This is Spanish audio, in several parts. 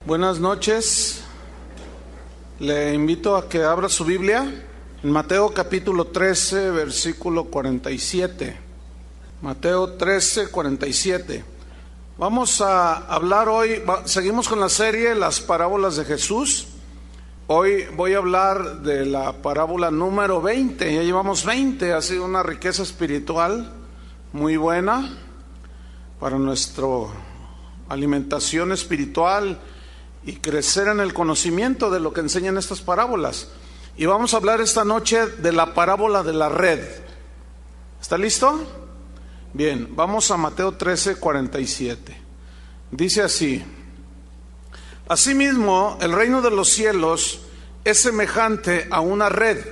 Buenas noches. Le invito a que abra su Biblia en Mateo capítulo 13, versículo 47. Mateo 13, 47. Vamos a hablar hoy, seguimos con la serie Las parábolas de Jesús. Hoy voy a hablar de la parábola número 20. Ya llevamos 20, ha sido una riqueza espiritual muy buena para nuestra alimentación espiritual y crecer en el conocimiento de lo que enseñan estas parábolas. Y vamos a hablar esta noche de la parábola de la red. ¿Está listo? Bien, vamos a Mateo 13, 47. Dice así: Asimismo, el reino de los cielos es semejante a una red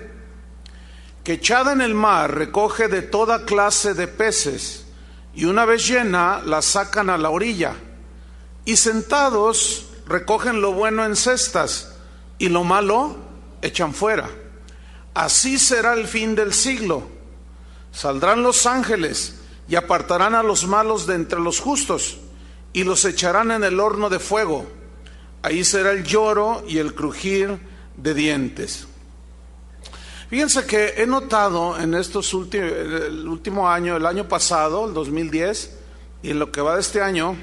que echada en el mar recoge de toda clase de peces, y una vez llena la sacan a la orilla, y sentados recogen lo bueno en cestas, y lo malo echan fuera. Así será el fin del siglo. Saldrán los ángeles y apartarán a los malos de entre los justos, y los echarán en el horno de fuego. Ahí será el lloro y el crujir de dientes. Fíjense que he notado en el último año, el año pasado, el 2010, y en lo que va de este año,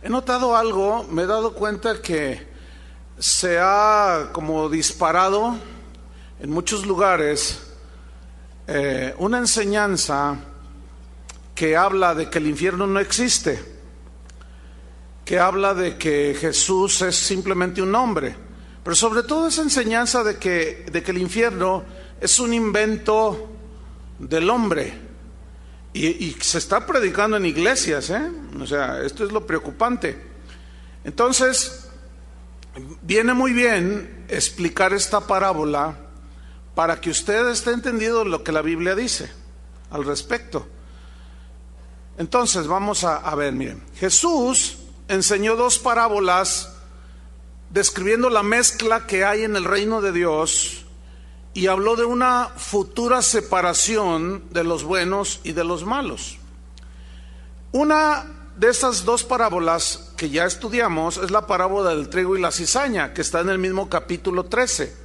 he notado algo. Me he dado cuenta que se ha como disparado en muchos lugares una enseñanza que habla de que el infierno no existe, que habla de que Jesús es simplemente un hombre, pero sobre todo esa enseñanza de que el infierno es un invento del hombre. Y se está predicando en iglesias, O sea, esto es lo preocupante. Entonces, viene muy bien explicar esta parábola para que usted esté entendido lo que la Biblia dice al respecto. Entonces, vamos a ver, miren. Jesús enseñó dos parábolas describiendo la mezcla que hay en el reino de Dios, y habló de una futura separación de los buenos y de los malos. Una de esas dos parábolas que ya estudiamos es la parábola del trigo y la cizaña, que está en el mismo capítulo 13,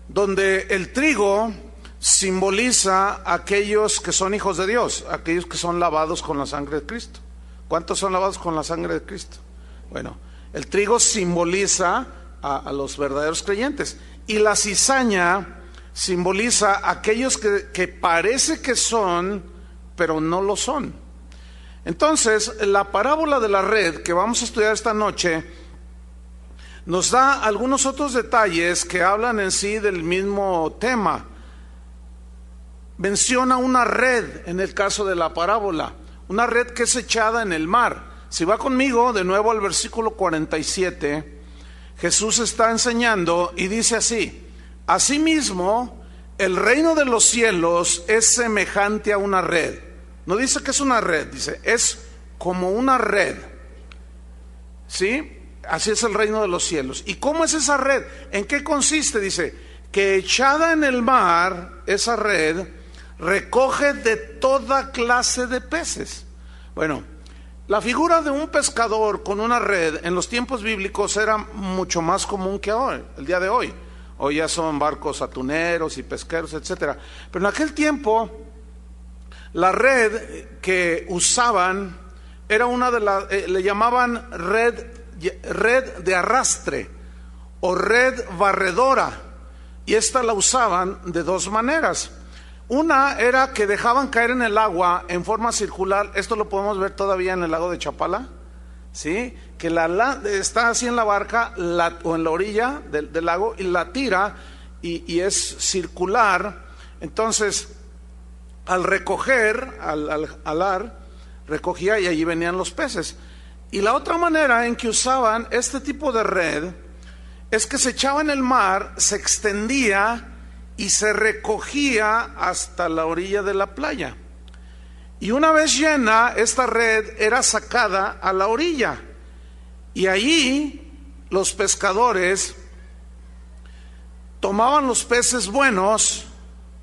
donde el trigo simboliza a aquellos que son hijos de Dios, aquellos que son lavados con la sangre de Cristo. ¿Cuántos son lavados con la sangre de Cristo? Bueno, el trigo simboliza a los verdaderos creyentes, y la cizaña simboliza a aquellos que parece que son, pero no lo son. Entonces, la parábola de la red que vamos a estudiar esta noche nos da algunos otros detalles que hablan en sí del mismo tema. Menciona una red en el caso de la parábola, una red que es echada en el mar. Si va conmigo de nuevo al versículo 47, Jesús está enseñando y dice así: Asimismo, el reino de los cielos es semejante a una red. No dice que es una red, dice es como una red. ¿Sí? Así es el reino de los cielos. ¿Y cómo es esa red? ¿En qué consiste? Dice que echada en el mar, esa red recoge de toda clase de peces. Bueno, la figura de un pescador con una red en los tiempos bíblicos era mucho más común que hoy, el día de hoy. Hoy ya son barcos atuneros y pesqueros, etcétera. Pero en aquel tiempo, la red que usaban era una de las, le llamaban red de arrastre o red barredora. Y esta la usaban de dos maneras. Una era que dejaban caer en el agua en forma circular. Esto lo podemos ver todavía en el lago de Chapala, ¿sí? Que está así en la barca o en la orilla del lago, y la tira y es circular. Entonces, al recoger, al alar, recogía y allí venían los peces. Y la otra manera en que usaban este tipo de red es que se echaba en el mar, se extendía y se recogía hasta la orilla de la playa. Y una vez llena, esta red era sacada a la orilla. Y allí los pescadores tomaban los peces buenos,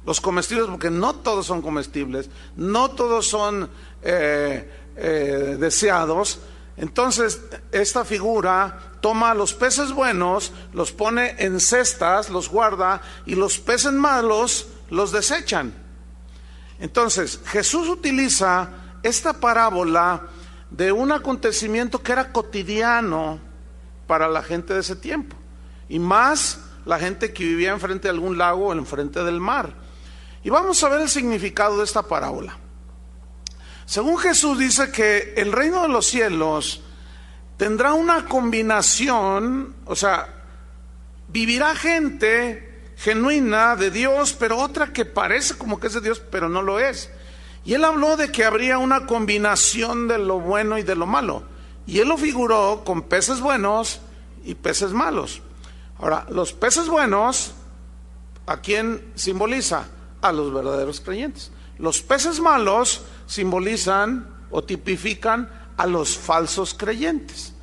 los comestibles, porque no todos son comestibles, no todos son deseados. Entonces, esta figura toma los peces buenos, los pone en cestas, los guarda, y los peces malos los desechan. Entonces, Jesús utiliza esta parábola de un acontecimiento que era cotidiano para la gente de ese tiempo, y más la gente que vivía enfrente de algún lago o enfrente del mar. Y vamos a ver el significado de esta parábola. Según Jesús, dice que el reino de los cielos tendrá una combinación, o sea, vivirá gente genuina de Dios, pero otra que parece como que es de Dios, pero no lo es. Y él habló de que habría una combinación de lo bueno y de lo malo, y él lo figuró con peces buenos y peces malos. Ahora, los peces buenos, ¿a quién simboliza? A los verdaderos creyentes. Los peces malos simbolizan o tipifican a los falsos creyentes.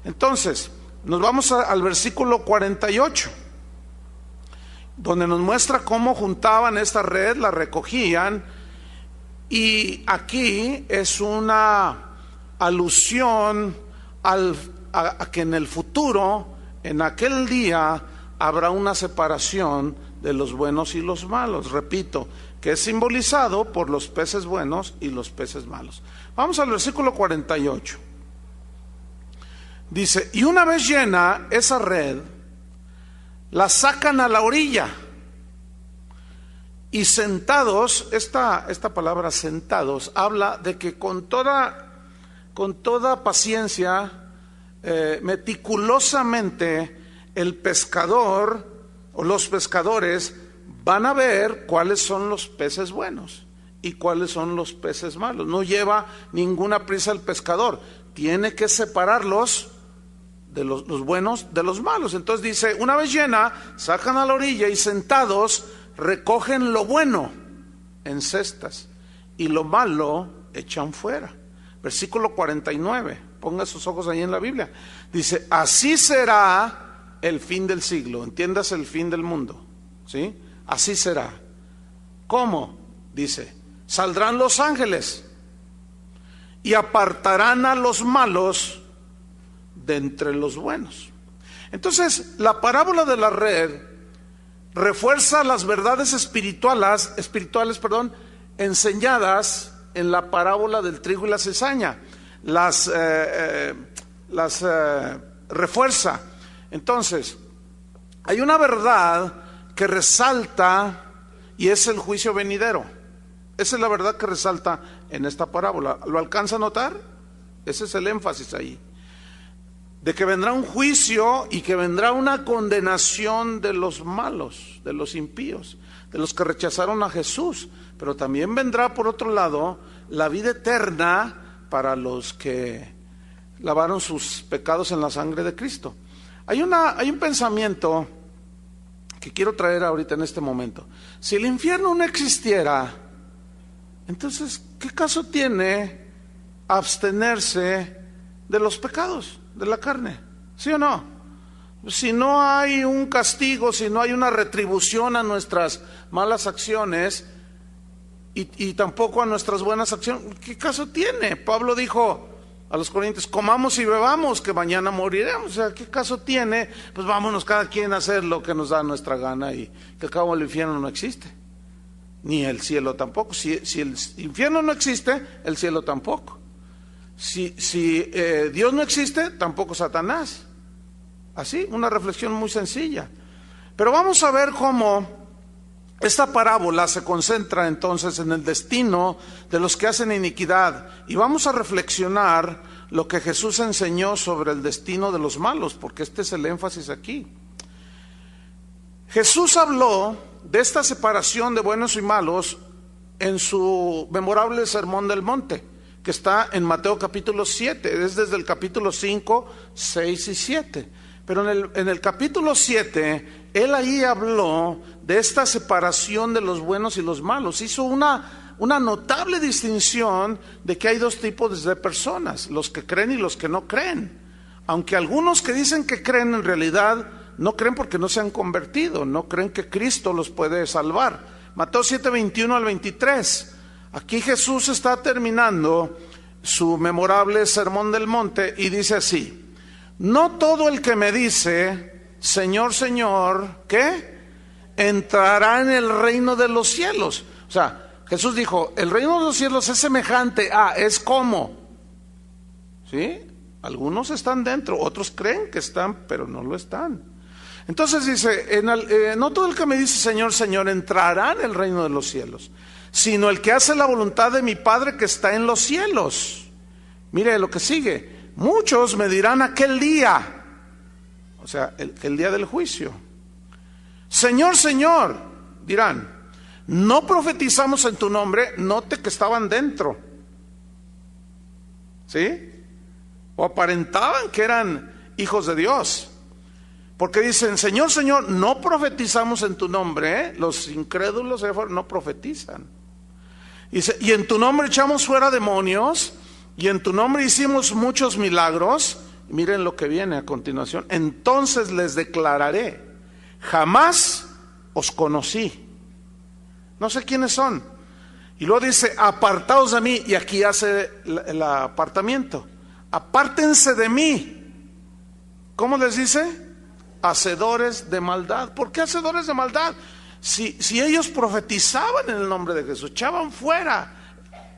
Entonces, nos vamos al versículo 48, donde nos muestra cómo juntaban esta red, la recogían, y aquí es una alusión a que en el futuro, en aquel día, habrá una separación de los buenos y los malos. Repito, que es simbolizado por los peces buenos y los peces malos. Vamos al versículo 48. Dice: y una vez llena esa red, la sacan a la orilla, y sentados, esta palabra sentados habla de que con toda paciencia, meticulosamente, el pescador o los pescadores van a ver cuáles son los peces buenos y cuáles son los peces malos. No lleva ninguna prisa el pescador, tiene que separarlos de los buenos de los malos. Entonces dice: una vez llena, sacan a la orilla, y sentados recogen lo bueno en cestas, y lo malo echan fuera. Versículo 49, ponga sus ojos ahí en la Biblia. Dice: así será el fin del siglo. Entiendas, el fin del mundo, ¿sí? Así será. ¿Cómo? Dice: saldrán los ángeles y apartarán a los malos de entre los buenos. Entonces, la parábola de la red refuerza las verdades espirituales, enseñadas en la parábola del trigo y la cizaña. Las refuerza. Entonces, hay una verdad que resalta, y es el juicio venidero. Esa es la verdad que resalta en esta parábola. ¿Lo alcanza a notar? Ese es el énfasis ahí. De que vendrá un juicio y que vendrá una condenación de los malos, de los impíos, de los que rechazaron a Jesús. Pero también vendrá, por otro lado, la vida eterna para los que lavaron sus pecados en la sangre de Cristo. Hay un pensamiento que quiero traer ahorita en este momento. Si el infierno no existiera, entonces, ¿qué caso tiene abstenerse de los pecados de la carne? ¿Sí o no? Si no hay un castigo, si no hay una retribución a nuestras malas acciones y tampoco a nuestras buenas acciones, ¿qué caso tiene? Pablo dijo a los corintios: comamos y bebamos, que mañana moriremos. O sea, ¿qué caso tiene? Pues vámonos cada quien a hacer lo que nos da nuestra gana, y que al cabo el infierno no existe, ni el cielo tampoco. Si el infierno no existe, el cielo tampoco. Si Dios no existe, tampoco Satanás. Así, una reflexión muy sencilla. Pero vamos a ver cómo esta parábola se concentra entonces en el destino de los que hacen iniquidad, y vamos a reflexionar lo que Jesús enseñó sobre el destino de los malos, porque este es el énfasis aquí. Jesús habló de esta separación de buenos y malos en su memorable Sermón del Monte, que está en Mateo capítulo 7, es desde el capítulo 5, 6 y 7. Pero en el capítulo 7, él ahí habló de esta separación de los buenos y los malos. Hizo una notable distinción de que hay dos tipos de personas: los que creen y los que no creen. Aunque algunos que dicen que creen, en realidad no creen porque no se han convertido, no creen que Cristo los puede salvar. Mateo 7, 21 al 23. Aquí Jesús está terminando su memorable Sermón del Monte y dice así: no todo el que me dice, Señor, Señor, ¿qué? Entrará en el reino de los cielos. O sea, Jesús dijo, el reino de los cielos es semejante a, es como, ¿sí? Algunos están dentro, otros creen que están, pero no lo están. Entonces dice, no todo el que me dice Señor, Señor entrará en el reino de los cielos, sino el que hace la voluntad de mi Padre que está en los cielos. Mire lo que sigue: muchos me dirán aquel día, o sea, el día del juicio, Señor, Señor, dirán, no profetizamos en tu nombre. Note que estaban dentro, ¿sí? O aparentaban que eran hijos de Dios, porque dicen, Señor, Señor, no profetizamos en tu nombre, ¿eh? Los incrédulos no profetizan. Y en tu nombre echamos fuera demonios, y en tu nombre hicimos muchos milagros. Miren lo que viene a continuación: entonces les declararé, jamás os conocí. No sé quiénes son. Y luego dice, apartaos de mí, y aquí hace el apartamiento. Apártense de mí. ¿Cómo les dice? Hacedores de maldad. ¿Por qué hacedores de maldad? Si ellos profetizaban en el nombre de Jesús, echaban fuera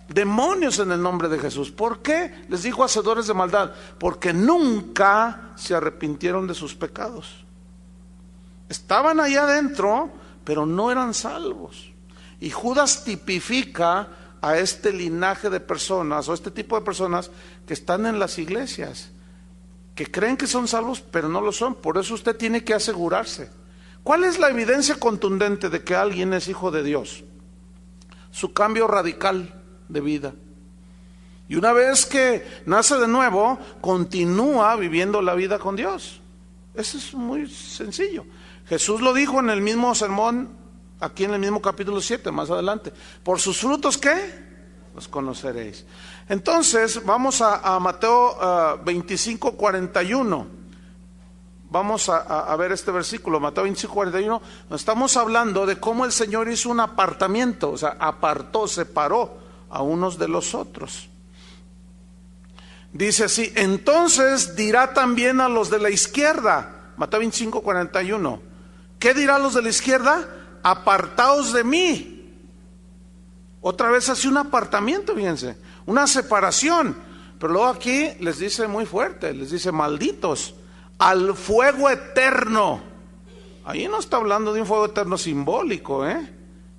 demonios en el nombre de Jesús, ¿por qué les dijo hacedores de maldad? Porque nunca se arrepintieron de sus pecados. Estaban allá adentro, pero no eran salvos. Y Judas tipifica a este linaje de personas, o este tipo de personas que están en las iglesias, que creen que son salvos, pero no lo son. Por eso usted tiene que asegurarse. ¿Cuál es la evidencia contundente de que alguien es hijo de Dios? Su cambio radical de vida. Y una vez que nace de nuevo, continúa viviendo la vida con Dios. Eso es muy sencillo. Jesús lo dijo en el mismo sermón, aquí en el mismo capítulo 7, más adelante. ¿Por sus frutos qué? Los conoceréis. Entonces, vamos a Mateo 25, 41. Vamos a ver este versículo, Mateo 25, 41. Estamos hablando de cómo el Señor hizo un apartamiento, o sea, apartó, separó a unos de los otros. Dice así: entonces dirá también a los de la izquierda, Mateo 25, 41. ¿Qué dirá a los de la izquierda? Apartaos de mí. Otra vez hace un apartamiento, fíjense, una separación. Pero luego aquí les dice muy fuerte, les dice malditos al fuego eterno. Ahí no está hablando de un fuego eterno simbólico,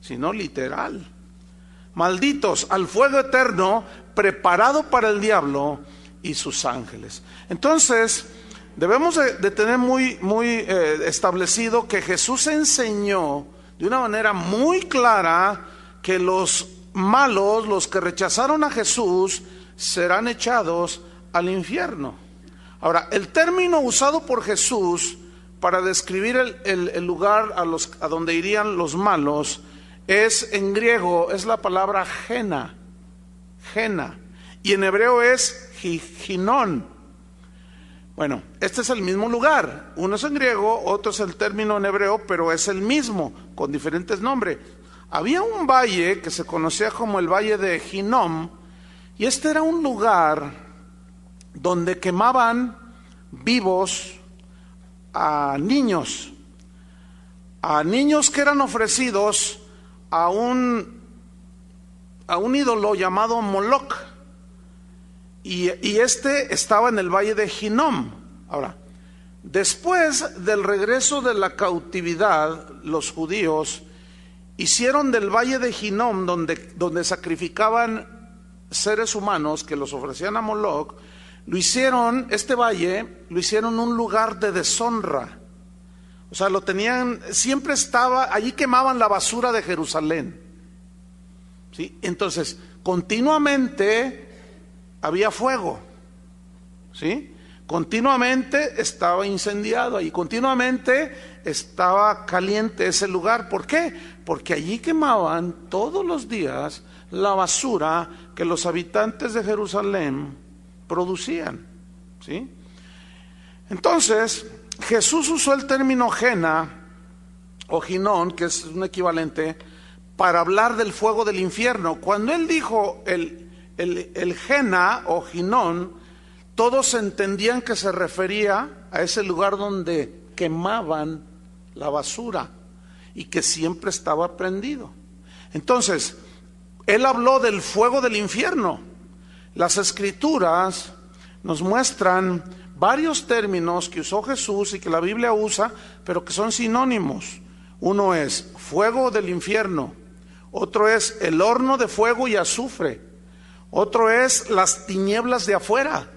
sino literal. Malditos al fuego eterno preparado para el diablo y sus ángeles. Entonces debemos de tener muy establecido que Jesús enseñó de una manera muy clara que los malos, los que rechazaron a Jesús, serán echados al infierno. Ahora, el término usado por Jesús para describir el lugar a donde irían los malos es, en griego, es la palabra gena, y en hebreo es ginón. Bueno, este es el mismo lugar. Uno es en griego, otro es el término en hebreo, pero es el mismo, con diferentes nombres. Había un valle que se conocía como el Valle de Hinnom, y este era un lugar donde quemaban vivos a niños que eran ofrecidos a un ídolo llamado Moloch, y este estaba en el Valle de Hinnom. Ahora, después del regreso de la cautividad, los judíos hicieron del Valle de Hinnom, donde sacrificaban seres humanos que los ofrecían a Moloch, este valle lo hicieron un lugar de deshonra. O sea, siempre estaba, allí quemaban la basura de Jerusalén, ¿sí? Entonces, continuamente había fuego, ¿sí? Continuamente estaba incendiado y continuamente estaba caliente ese lugar. ¿Por qué? Porque allí quemaban todos los días la basura que los habitantes de Jerusalén producían, ¿sí? Entonces, Jesús usó el término gena o ginón, que es un equivalente, para hablar del fuego del infierno. Cuando él dijo el Gena o Ginón, todos entendían que se refería a ese lugar donde quemaban la basura y que siempre estaba prendido. Entonces, él habló del fuego del infierno. Las escrituras nos muestran varios términos que usó Jesús y que la Biblia usa, pero que son sinónimos. Uno es fuego del infierno, otro es el horno de fuego y azufre, otro es las tinieblas de afuera,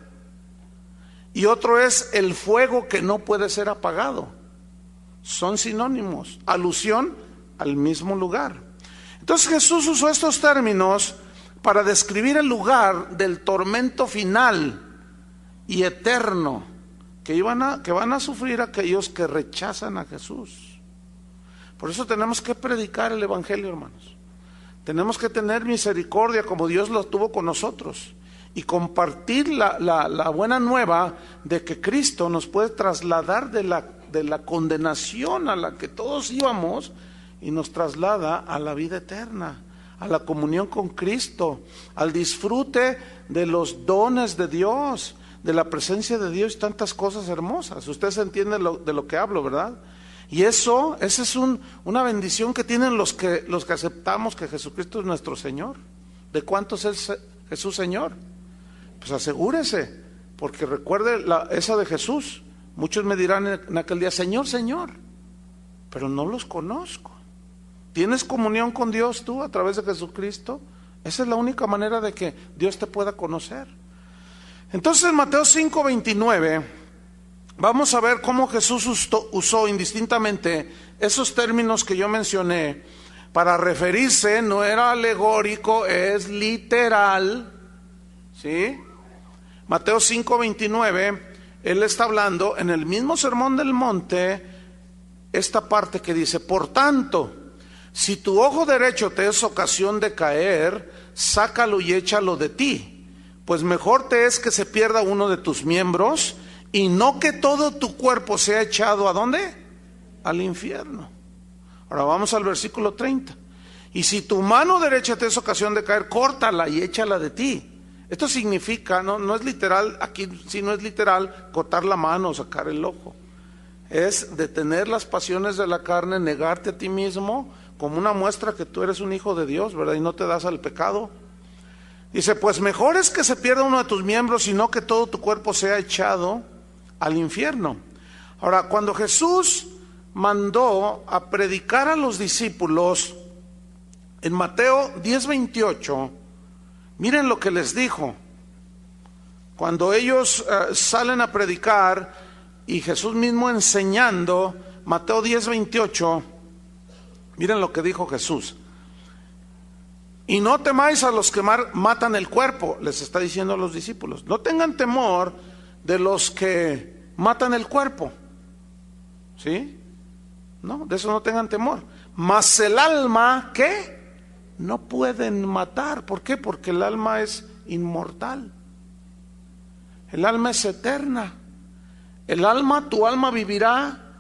y otro es el fuego que no puede ser apagado. Son sinónimos, alusión al mismo lugar. Entonces Jesús usó estos términos para describir el lugar del tormento final y eterno que van a sufrir aquellos que rechazan a Jesús. Por eso tenemos que predicar el evangelio, hermanos. Tenemos que tener misericordia como Dios lo tuvo con nosotros y compartir la buena nueva de que Cristo nos puede trasladar de la condenación a la que todos íbamos y nos traslada a la vida eterna, a la comunión con Cristo, al disfrute de los dones de Dios, de la presencia de Dios y tantas cosas hermosas. Ustedes entienden de lo que hablo, ¿verdad? Y esa es una bendición que tienen los que aceptamos que Jesucristo es nuestro Señor. ¿De cuántos es Jesús Señor? Pues asegúrese, porque recuerde esa de Jesús. Muchos me dirán en aquel día, Señor, Señor, pero no los conozco. ¿Tienes comunión con Dios tú a través de Jesucristo? Esa es la única manera de que Dios te pueda conocer. Entonces en Mateo 5:29 vamos a ver cómo Jesús usó indistintamente esos términos que yo mencioné para referirse, no era alegórico, es literal, ¿sí? Mateo 5:29, él está hablando en el mismo sermón del monte, esta parte que dice, por tanto, si tu ojo derecho te es ocasión de caer, sácalo y échalo de ti, pues mejor te es que se pierda uno de tus miembros y no que todo tu cuerpo sea echado ¿a dónde? Al infierno. Ahora vamos al versículo 30. Y si tu mano derecha te es ocasión de caer, córtala y échala de ti. Esto significa, no es literal, aquí sí no es literal cortar la mano o sacar el ojo. Es detener las pasiones de la carne, negarte a ti mismo como una muestra que tú eres un hijo de Dios, ¿verdad? Y no te das al pecado. Dice, pues mejor es que se pierda uno de tus miembros y no que todo tu cuerpo sea echado al infierno. Ahora, cuando Jesús mandó a predicar a los discípulos en Mateo 10:28, miren lo que les dijo. Cuando ellos salen a predicar y Jesús mismo enseñando, Mateo 10:28, miren lo que dijo Jesús. Y no temáis a los que matan el cuerpo, les está diciendo a los discípulos. No tengan temor de los que matan el cuerpo, ¿sí? No, de eso no tengan temor. Mas el alma, ¿qué? No pueden matar. ¿Por qué? Porque el alma es inmortal. El alma es eterna. Tu alma vivirá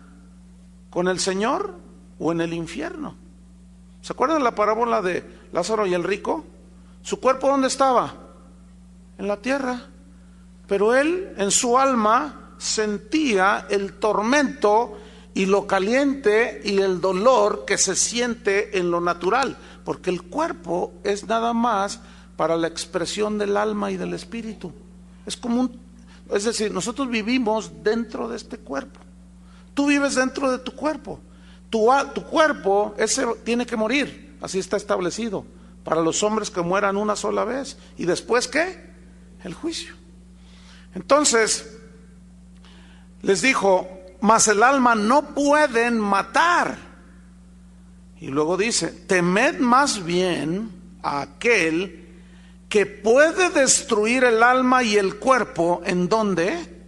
con el Señor o en el infierno. ¿Se acuerdan de la parábola de Lázaro y el rico? ¿Su cuerpo dónde estaba? En la tierra. Pero él en su alma sentía el tormento y lo caliente y el dolor que se siente en lo natural, porque el cuerpo es nada más para la expresión del alma y del espíritu. Es decir, nosotros vivimos dentro de este cuerpo. Tú vives dentro de tu cuerpo. Tu cuerpo ese tiene que morir, así está establecido, para los hombres que mueran una sola vez. ¿Y después qué? El juicio. Entonces, les dijo, mas el alma no pueden matar. Y luego dice, temed más bien a aquel que puede destruir el alma y el cuerpo, ¿en dónde?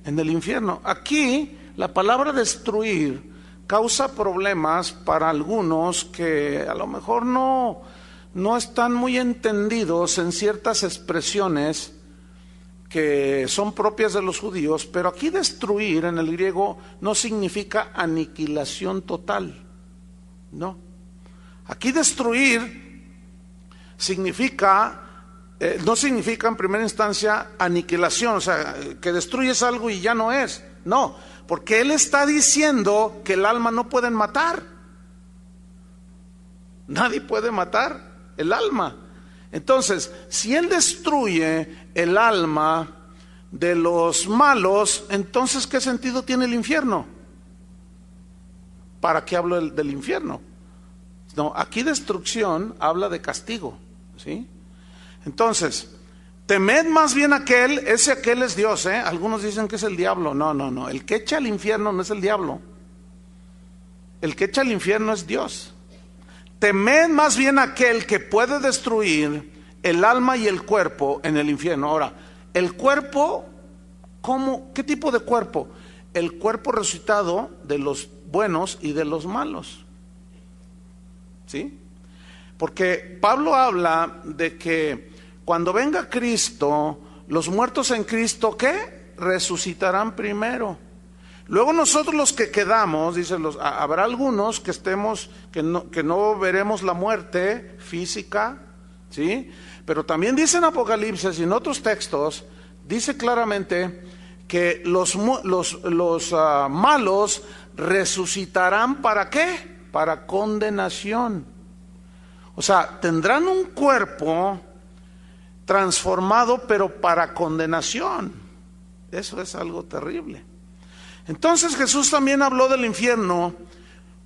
En el infierno. Aquí, la palabra destruir causa problemas para algunos que a lo mejor no están muy entendidos en ciertas expresiones que son propias de los judíos, pero aquí destruir en el griego no significa aniquilación total, no. Aquí destruir significa no significa en primera instancia aniquilación, o sea, que destruyes algo y ya no es. No, porque Él está diciendo que el alma no pueden matar. Nadie puede matar el alma. Entonces, si Él destruye el alma de los malos, entonces ¿qué sentido tiene el infierno? ¿Para qué hablo del infierno? No, aquí destrucción habla de castigo, ¿sí? Entonces, temed más bien aquel, ese aquel es Dios, ¿eh? Algunos dicen que es el diablo. No, el que echa al infierno no es el diablo. El que echa al infierno es Dios. Temed más bien aquel que puede destruir el alma y el cuerpo en el infierno. Ahora, el cuerpo, ¿cómo? ¿Qué tipo de cuerpo? El cuerpo resucitado de los buenos y de los malos. ¿Sí? Porque Pablo habla de que cuando venga Cristo, los muertos en Cristo, ¿qué? Resucitarán primero. Luego nosotros los que quedamos, dice, habrá algunos que estemos, que no veremos la muerte física, ¿sí? Pero también dice en Apocalipsis y en otros textos, dice claramente que los malos resucitarán, ¿para qué? Para condenación. O sea, tendrán un cuerpo transformado, pero para condenación. Eso es algo terrible. Entonces Jesús también habló del infierno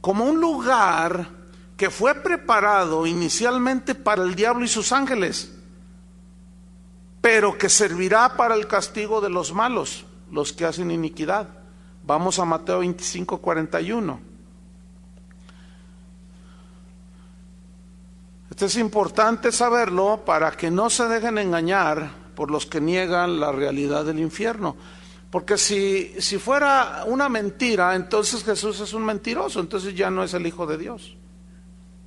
como un lugar que fue preparado inicialmente para el diablo y sus ángeles, pero que servirá para el castigo de los malos, los que hacen iniquidad. Vamos a Mateo 25:41. Esto es importante saberlo para que no se dejen engañar por los que niegan la realidad del infierno. Porque si fuera una mentira, entonces Jesús es un mentiroso, entonces ya no es el Hijo de Dios.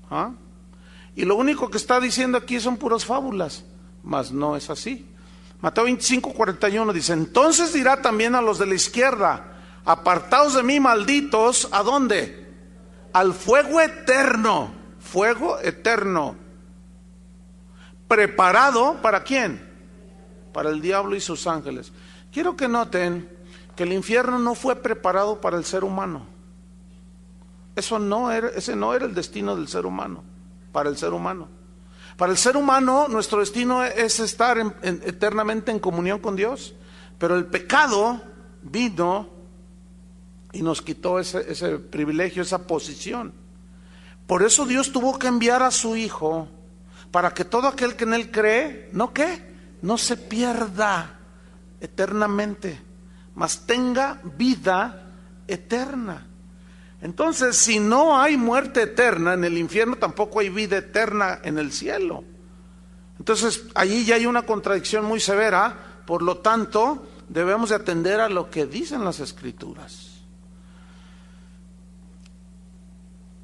¿Ah? Y lo único que está diciendo aquí son puras fábulas, mas no es así. Mateo 25:41 dice: entonces dirá también a los de la izquierda: apartaos de mí, malditos, ¿a dónde? Al fuego eterno. Fuego eterno. ¿Preparado para quién? Para el diablo y sus ángeles. Quiero que noten que el infierno no fue preparado para el ser humano. Ese no era el destino del ser humano, para el ser humano. Para el ser humano, nuestro destino es estar eternamente en comunión con Dios. Pero el pecado vino y nos quitó ese privilegio, esa posición. Por eso Dios tuvo que enviar a su Hijo, para que todo aquel que en Él cree, ¿no qué? No se pierda eternamente, mas tenga vida eterna. Entonces, si no hay muerte eterna en el infierno, tampoco hay vida eterna en el cielo. Entonces, allí ya hay una contradicción muy severa. Por lo tanto, debemos de atender a lo que dicen las Escrituras.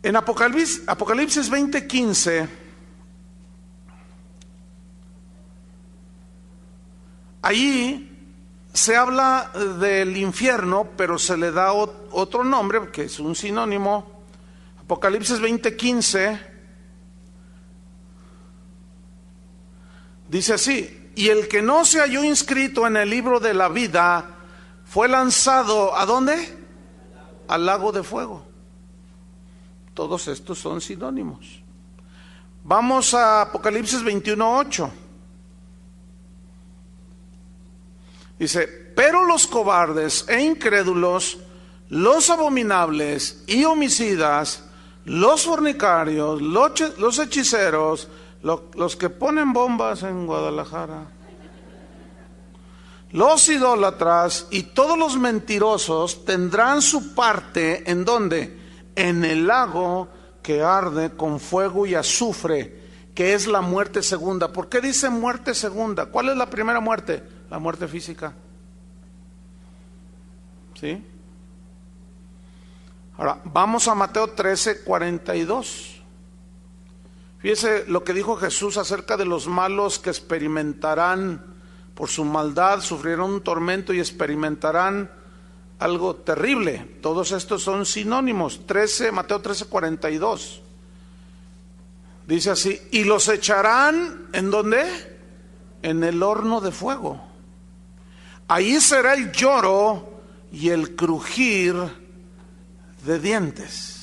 En Apocalipsis 20:15, allí se habla del infierno, pero se le da otro nombre, que es un sinónimo. Apocalipsis 20:15 dice así: y el que no se halló inscrito en el libro de la vida fue lanzado, ¿a dónde? Al lago de fuego. Todos estos son sinónimos. Vamos a Apocalipsis 21:8. Dice: pero los cobardes e incrédulos, los abominables y homicidas, los fornicarios, los hechiceros, los que ponen bombas en Guadalajara, los idólatras y todos los mentirosos tendrán su parte, ¿en dónde? En el lago que arde con fuego y azufre, que es la muerte segunda. ¿Por qué dice muerte segunda? ¿Cuál es la primera muerte? La muerte física. ¿Sí? Ahora, vamos a Mateo 13:42. Fíjese lo que dijo Jesús acerca de los malos que experimentarán por su maldad, sufrirán un tormento y experimentarán algo terrible. Todos estos son sinónimos. Mateo 13:42. Dice así: y los echarán, ¿en dónde? en el horno de fuego. Ahí será el lloro y el crujir de dientes.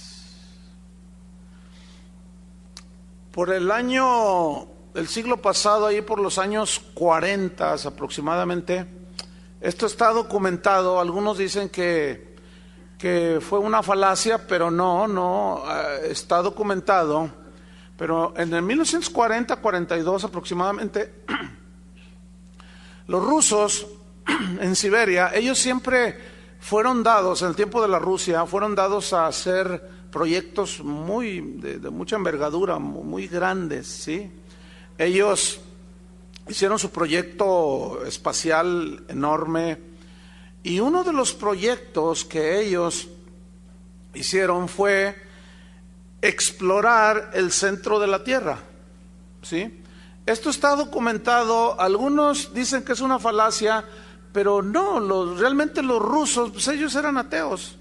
Por el siglo pasado, ahí por los años 40 aproximadamente, esto está documentado. Algunos dicen que fue una falacia, pero no, está documentado. Pero en el 1940-42 aproximadamente, los rusos en Siberia, ellos siempre fueron dados, en el tiempo de la Rusia, fueron dados a hacer proyectos de mucha envergadura, muy grandes, ¿sí? Ellos hicieron su proyecto espacial enorme, y uno de los proyectos que ellos hicieron fue explorar el centro de la Tierra, ¿sí? Esto está documentado. Algunos dicen que es una falacia, pero no, realmente los rusos, pues ellos eran ateos,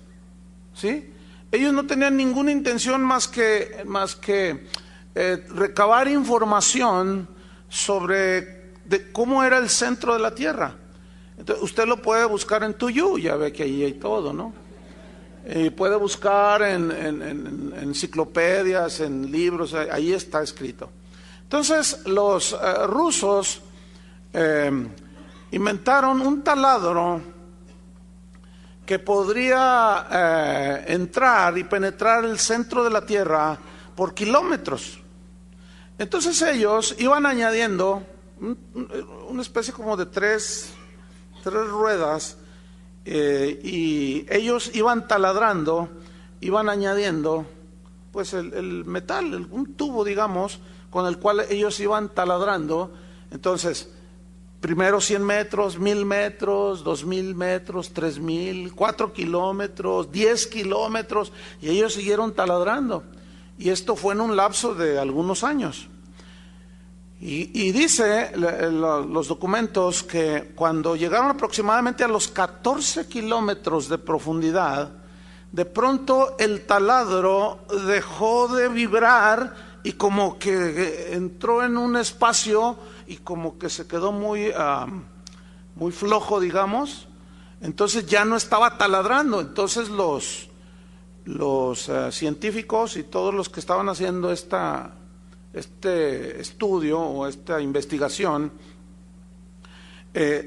¿sí? Ellos no tenían ninguna intención más que recabar información sobre cómo era el centro de la Tierra. Entonces, usted lo puede buscar en Tuyu, ya ve que ahí hay todo, ¿no? Puede buscar en enciclopedias, en libros, ahí está escrito. Entonces, los rusos inventaron un taladro que podría entrar y penetrar el centro de la Tierra por kilómetros. Entonces ellos iban añadiendo una especie como de tres ruedas, y ellos iban taladrando, iban añadiendo pues el metal, un tubo, digamos, con el cual ellos iban taladrando. Entonces, primero 100 metros, 1000 metros, 2000 metros, 3000, 4 kilómetros, 10 kilómetros, y ellos siguieron taladrando. Y esto fue en un lapso de algunos años. Y dice los documentos que cuando llegaron aproximadamente a los 14 kilómetros de profundidad, de pronto el taladro dejó de vibrar y como que entró en un espacio y como que se quedó muy flojo, digamos. Entonces ya no estaba taladrando. Entonces los científicos y todos los que estaban haciendo este estudio o esta investigación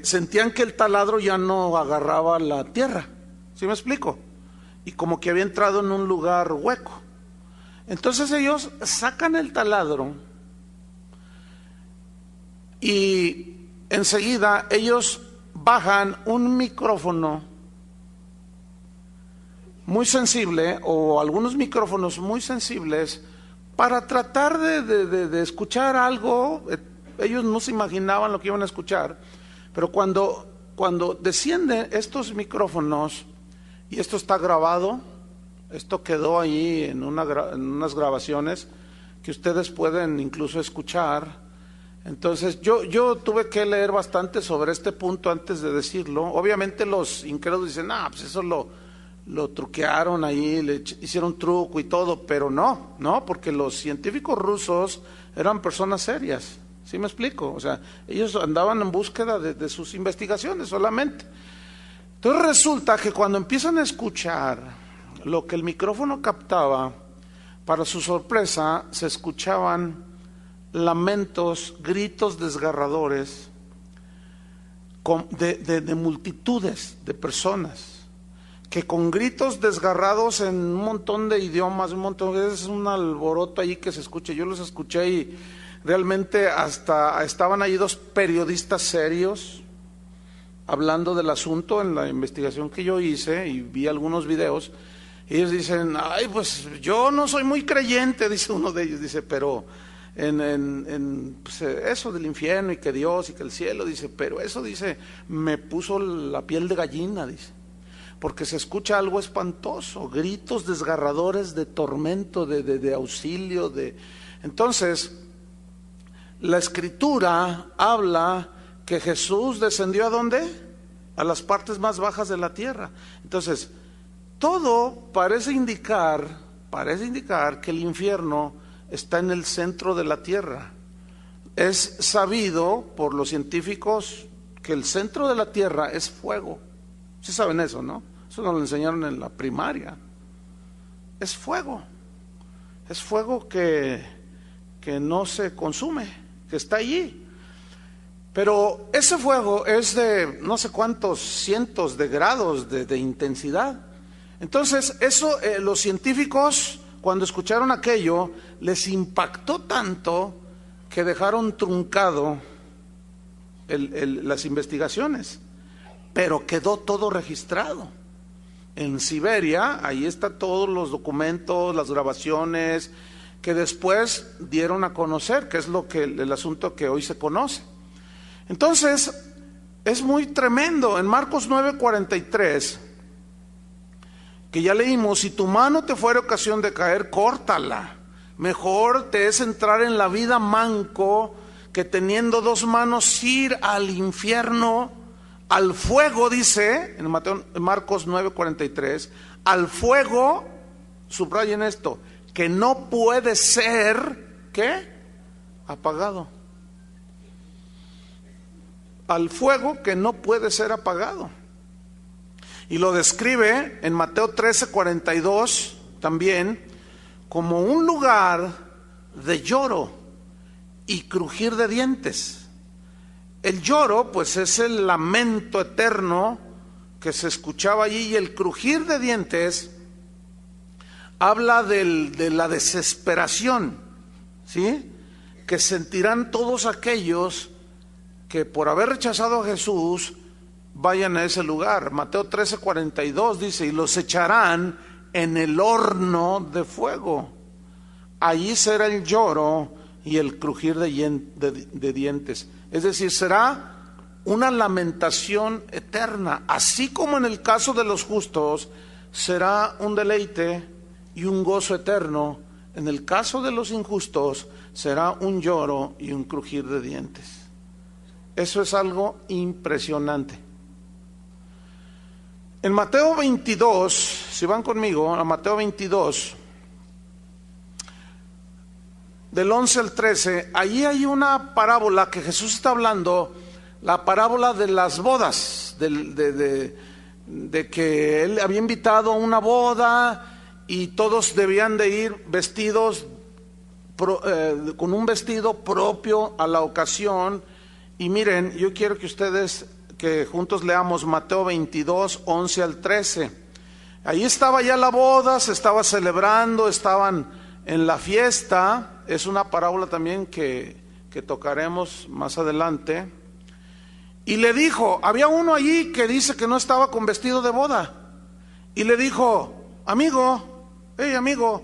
sentían que el taladro ya no agarraba la tierra, ¿sí me explico? Y como que había entrado en un lugar hueco. Entonces ellos sacan el taladro y enseguida ellos bajan un micrófono muy sensible, o algunos micrófonos muy sensibles, para tratar de escuchar algo. Ellos no se imaginaban lo que iban a escuchar, pero cuando descienden estos micrófonos, y esto está grabado, esto quedó ahí en unas grabaciones que ustedes pueden incluso escuchar. Entonces yo tuve que leer bastante sobre este punto antes de decirlo. Obviamente los incrédulos dicen, pues eso lo truquearon ahí, le hicieron truco y todo, pero no, porque los científicos rusos eran personas serias, ¿sí me explico? O sea, ellos andaban en búsqueda de sus investigaciones solamente. Entonces resulta que cuando empiezan a escuchar lo que el micrófono captaba, para su sorpresa se escuchaban lamentos, gritos desgarradores de multitudes de personas, que con gritos desgarrados en un montón de idiomas, es un alboroto ahí que se escucha. Yo los escuché y realmente hasta estaban ahí dos periodistas serios hablando del asunto en la investigación que yo hice, y vi algunos videos. Ellos dicen, pues yo no soy muy creyente, dice uno de ellos, dice, pero pues eso del infierno y que Dios y que el cielo, dice, pero eso, dice, me puso la piel de gallina, dice, porque se escucha algo espantoso, gritos desgarradores de tormento, de auxilio, Entonces, la Escritura habla que Jesús descendió ¿a dónde? A las partes más bajas de la tierra. Entonces, todo parece indicar que el infierno está en el centro de la tierra. es sabido por los científicos que el centro de la Tierra es fuego. Sí saben eso, ¿no? Eso nos lo enseñaron en la primaria. Es fuego. Es fuego que no se consume, que está allí. Pero ese fuego es de no sé cuántos cientos de grados de intensidad. Entonces, eso los científicos, cuando escucharon aquello, les impactó tanto que dejaron truncado las investigaciones. Pero quedó todo registrado. En Siberia, ahí están todos los documentos, las grabaciones, que después dieron a conocer, que es el asunto que hoy se conoce. Entonces, es muy tremendo. En Marcos 9:43, que ya leímos, si tu mano te fuera ocasión de caer, córtala. Mejor te es entrar en la vida manco que teniendo dos manos ir al infierno, al fuego, dice en Marcos 9:43, al fuego, subrayen esto, que no puede ser, ¿qué? Apagado. Al fuego que no puede ser apagado. Y lo describe en Mateo 13:42 también como un lugar de lloro y crujir de dientes. El lloro, pues, es el lamento eterno que se escuchaba allí, y el crujir de dientes habla de la desesperación, ¿sí? Que sentirán todos aquellos que por haber rechazado a Jesús vayan a ese lugar. Mateo 13:42 dice, y los echarán en el horno de fuego. Allí será el lloro y el crujir de dientes. Es decir, será una lamentación eterna. Así como en el caso de los justos, será un deleite y un gozo eterno. En el caso de los injustos, será un lloro y un crujir de dientes. Eso es algo impresionante. En Mateo 22, si van conmigo, a Mateo 22, del 11 al 13, allí hay una parábola que Jesús está hablando, la parábola de las bodas, de que Él había invitado a una boda y todos debían de ir vestidos con un vestido propio a la ocasión. Y miren, yo quiero que ustedes, que juntos leamos Mateo 22, 11 al 13. Ahí estaba ya la boda, se estaba celebrando, estaban en la fiesta. Es una parábola también que tocaremos más adelante. Y le dijo, había uno allí que dice que no estaba con vestido de boda. Y le dijo, amigo, amigo,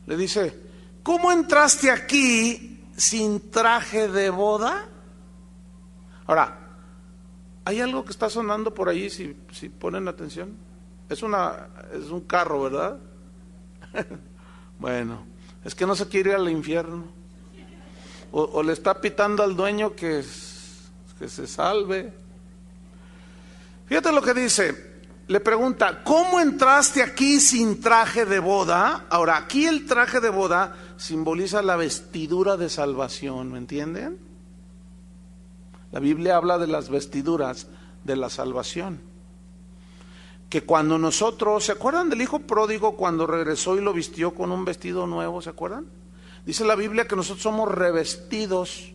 le dice, ¿cómo entraste aquí sin traje de boda? Ahora, hay algo que está sonando por ahí, si ponen atención. Es un carro, ¿verdad? Bueno, es que no se quiere ir al infierno. O le está pitando al dueño que se salve. Fíjate lo que dice. Le pregunta, ¿cómo entraste aquí sin traje de boda? Ahora, aquí el traje de boda simboliza la vestidura de salvación, ¿me entienden? La Biblia habla de las vestiduras de la salvación. Que cuando nosotros, ¿se acuerdan del hijo pródigo cuando regresó y lo vistió con un vestido nuevo? ¿Se acuerdan? Dice la Biblia que nosotros somos revestidos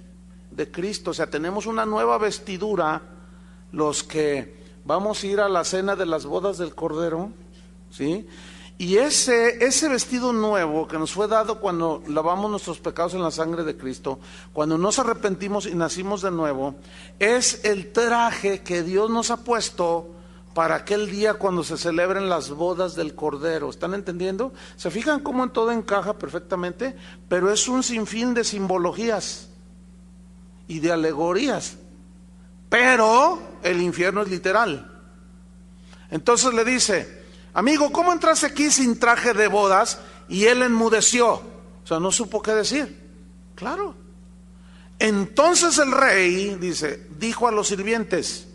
de Cristo, o sea, tenemos una nueva vestidura los que vamos a ir a la cena de las bodas del Cordero, ¿sí? Y ese vestido nuevo que nos fue dado cuando lavamos nuestros pecados en la sangre de Cristo, cuando nos arrepentimos y nacimos de nuevo, es el traje que Dios nos ha puesto para aquel día cuando se celebren las bodas del Cordero. ¿Están entendiendo? ¿Se fijan cómo en todo encaja perfectamente? Pero es un sinfín de simbologías y de alegorías. Pero el infierno es literal. Entonces le dice, amigo, ¿cómo entraste aquí sin traje de bodas? Y él enmudeció, o sea, no supo qué decir. Claro. Entonces el rey, dice, dijo a los sirvientes,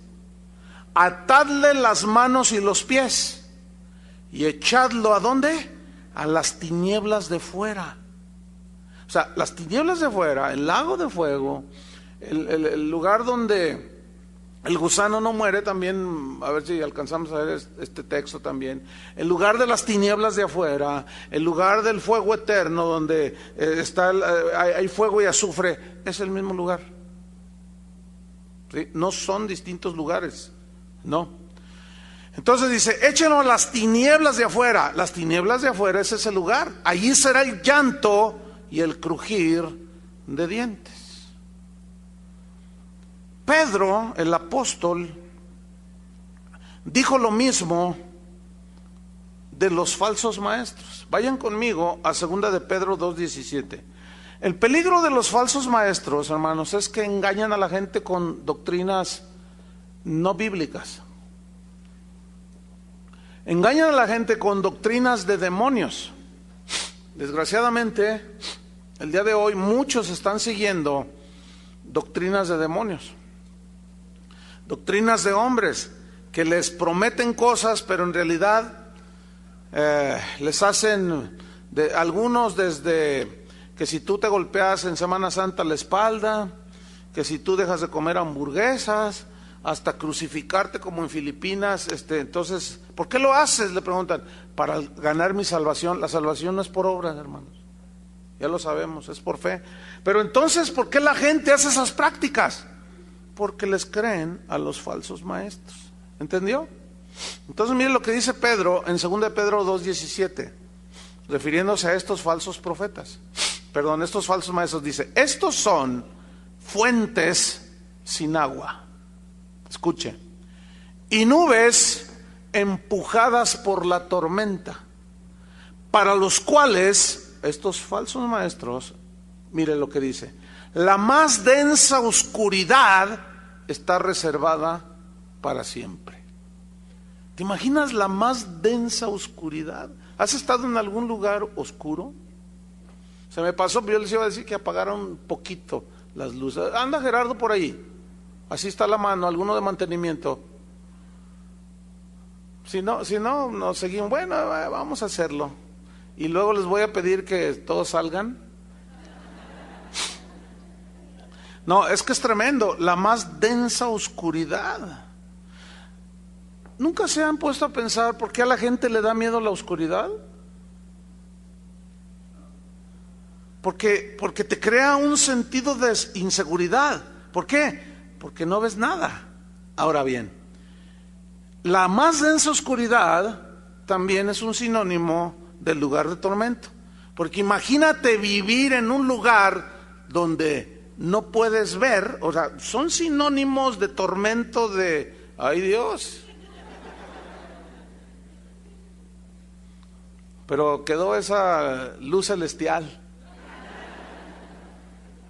atadle las manos y los pies y echadlo ¿a dónde? A las tinieblas de fuera. O sea, las tinieblas de afuera, el lago de fuego, el lugar donde el gusano no muere, también, a ver si alcanzamos a ver este texto también. El lugar de las tinieblas de afuera, el lugar del fuego eterno, donde hay fuego y azufre, es el mismo lugar. ¿Sí? No son distintos lugares, no. Entonces dice, échenlo a las tinieblas de afuera. Las tinieblas de afuera es ese lugar. Allí será el llanto y el crujir de dientes. Pedro, el apóstol, dijo lo mismo de los falsos maestros. Vayan conmigo a 2 de Pedro 2:17. El peligro de los falsos maestros, hermanos, es que engañan a la gente con doctrinas no bíblicas. Engañan a la gente con doctrinas de demonios. Desgraciadamente, el día de hoy muchos están siguiendo doctrinas de demonios. Doctrinas de hombres que les prometen cosas, pero en realidad les hacen, algunos desde que si tú te golpeas en Semana Santa la espalda, que si tú dejas de comer hamburguesas, hasta crucificarte como en Filipinas. Entonces, ¿por qué lo haces?, le preguntan. Para ganar mi salvación. La salvación no es por obras, hermanos, ya lo sabemos, es por fe. Pero entonces, ¿por qué la gente hace esas prácticas? Porque les creen a los falsos maestros. ¿Entendió? Entonces mire lo que dice Pedro en 2 de Pedro 2:17, refiriéndose a estos falsos profetas, estos falsos maestros. Dice, estos son fuentes sin agua, escuche, y nubes empujadas por la tormenta, para los cuales estos falsos maestros, mire lo que dice, la más densa oscuridad está reservada para siempre. ¿Te imaginas la más densa oscuridad? ¿Has estado en algún lugar oscuro? Se me pasó, pero yo les iba a decir que apagaron un poquito las luces. Anda Gerardo por ahí, así está la mano, alguno de mantenimiento. Si no, nos seguimos. Bueno, vamos a hacerlo. Y luego les voy a pedir que todos salgan. No, es que es tremendo, la más densa oscuridad. ¿Nunca se han puesto a pensar por qué a la gente le da miedo la oscuridad? Porque te crea un sentido de inseguridad. ¿Por qué? Porque no ves nada. Ahora bien, la más densa oscuridad también es un sinónimo del lugar de tormento. Porque imagínate vivir en un lugar donde no puedes ver, o sea, son sinónimos de tormento de, ay Dios. Pero quedó esa luz celestial.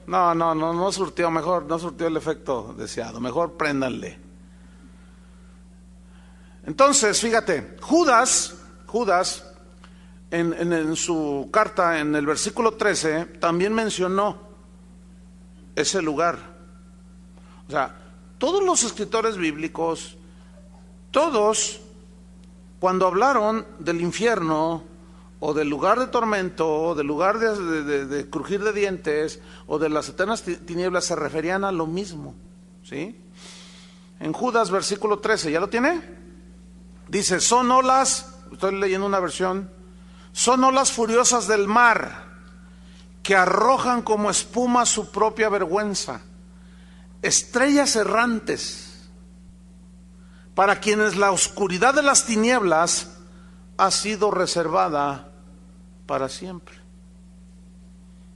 No surtió, no surtió el efecto deseado. Mejor préndanle. Entonces, fíjate, Judas, en su carta, en el versículo 13, también mencionó ese lugar. O sea, todos los escritores bíblicos, todos, cuando hablaron del infierno, o del lugar de tormento, o del lugar de crujir de dientes, o de las eternas tinieblas, se referían a lo mismo, ¿sí? En Judas, versículo 13, ¿ya lo tiene? Dice, son olas, estoy leyendo una versión, son olas furiosas del mar, que arrojan como espuma su propia vergüenza, estrellas errantes, para quienes la oscuridad de las tinieblas ha sido reservada para siempre.